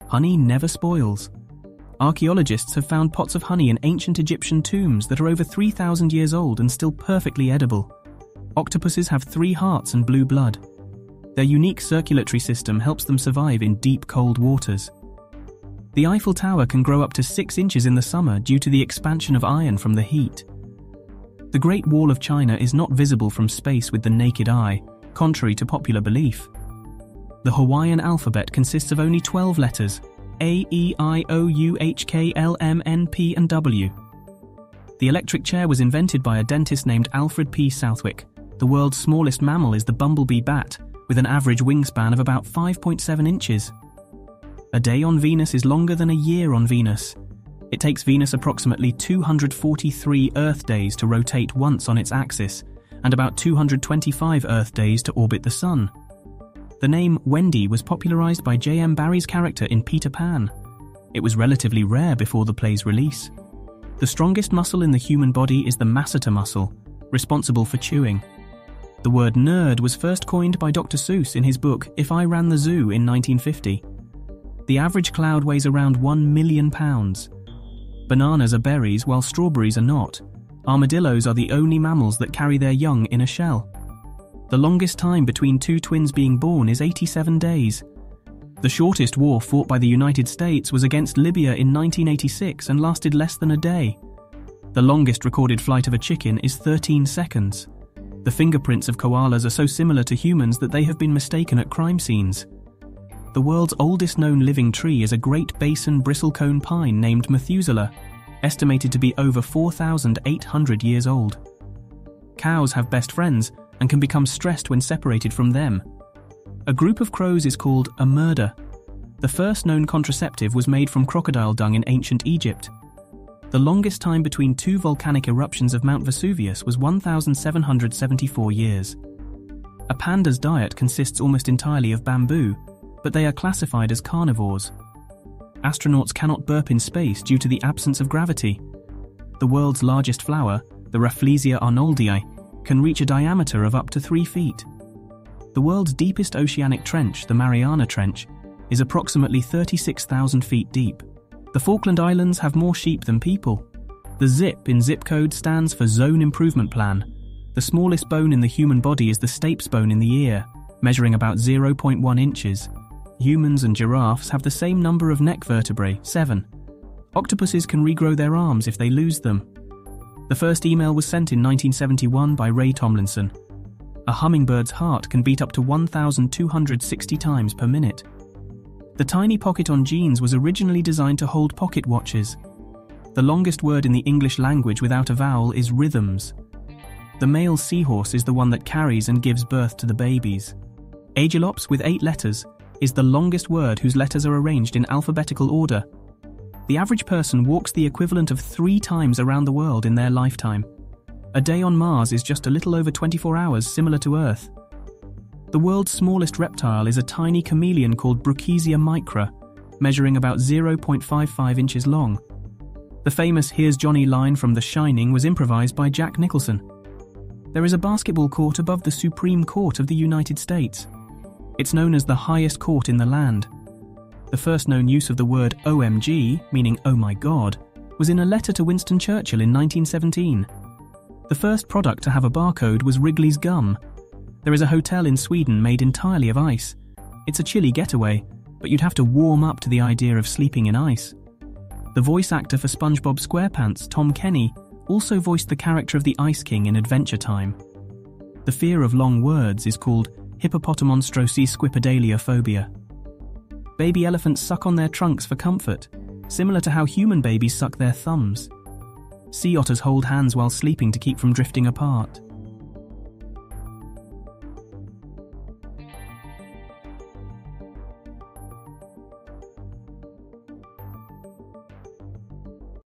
Honey never spoils. Archaeologists have found pots of honey in ancient Egyptian tombs that are over 3,000 years old and still perfectly edible. Octopuses have 3 hearts and blue blood. Their unique circulatory system helps them survive in deep, cold waters. The Eiffel Tower can grow up to 6 inches in the summer due to the expansion of iron from the heat. The Great Wall of China is not visible from space with the naked eye, contrary to popular belief. The Hawaiian alphabet consists of only 12 letters: A, E, I, O, U, H, K, L, M, N, P, and W. The electric chair was invented by a dentist named Alfred P. Southwick. The world's smallest mammal is the bumblebee bat, with an average wingspan of about 5.7 inches. A day on Venus is longer than a year on Venus. It takes Venus approximately 243 Earth days to rotate once on its axis, and about 225 Earth days to orbit the Sun. The name Wendy was popularized by J.M. Barrie's character in Peter Pan. It was relatively rare before the play's release. The strongest muscle in the human body is the masseter muscle, responsible for chewing. The word nerd was first coined by Dr. Seuss in his book If I Ran the Zoo in 1950. The average cloud weighs around 1 million pounds. Bananas are berries while strawberries are not. Armadillos are the only mammals that carry their young in a shell. The longest time between 2 twins being born is 87 days. The shortest war fought by the United States was against Libya in 1986 and lasted less than a day. The longest recorded flight of a chicken is 13 seconds. The fingerprints of koalas are so similar to humans that they have been mistaken at crime scenes. The world's oldest known living tree is a Great Basin bristlecone pine named Methuselah, estimated to be over 4,800 years old. Cows have best friends and can become stressed when separated from them. A group of crows is called a murder. The first known contraceptive was made from crocodile dung in ancient Egypt. The longest time between 2 volcanic eruptions of Mount Vesuvius was 1,774 years. A panda's diet consists almost entirely of bamboo, but they are classified as carnivores. Astronauts cannot burp in space due to the absence of gravity. The world's largest flower, the Rafflesia arnoldii, can reach a diameter of up to 3 feet. The world's deepest oceanic trench, the Mariana Trench, is approximately 36,000 feet deep. The Falkland Islands have more sheep than people. The ZIP in zip code stands for Zone Improvement Plan. The smallest bone in the human body is the stapes bone in the ear, measuring about 0.1 inches. Humans and giraffes have the same number of neck vertebrae, 7. Octopuses can regrow their arms if they lose them. The first email was sent in 1971 by Ray Tomlinson. A hummingbird's heart can beat up to 1,260 times per minute. The tiny pocket on jeans was originally designed to hold pocket watches. The longest word in the English language without a vowel is rhythms. The male seahorse is the one that carries and gives birth to the babies. Aegilops, with 8 letters, is the longest word whose letters are arranged in alphabetical order. The average person walks the equivalent of 3 times around the world in their lifetime. A day on Mars is just a little over 24 hours, similar to Earth. The world's smallest reptile is a tiny chameleon called Bruchisia micra, measuring about 0.55 inches long. The famous "Here's Johnny" line from The Shining was improvised by Jack Nicholson. There is a basketball court above the Supreme Court of the United States. It's known as the highest court in the land. The first known use of the word OMG, meaning "oh my god," was in a letter to Winston Churchill in 1917. The first product to have a barcode was Wrigley's gum. There is a hotel in Sweden made entirely of ice. It's a chilly getaway, but you'd have to warm up to the idea of sleeping in ice. The voice actor for SpongeBob SquarePants, Tom Kenny, also voiced the character of the Ice King in Adventure Time. The fear of long words is called hippopotamonstroseesquipedaliophobia. Baby elephants suck on their trunks for comfort, similar to how human babies suck their thumbs. Sea otters hold hands while sleeping to keep from drifting apart.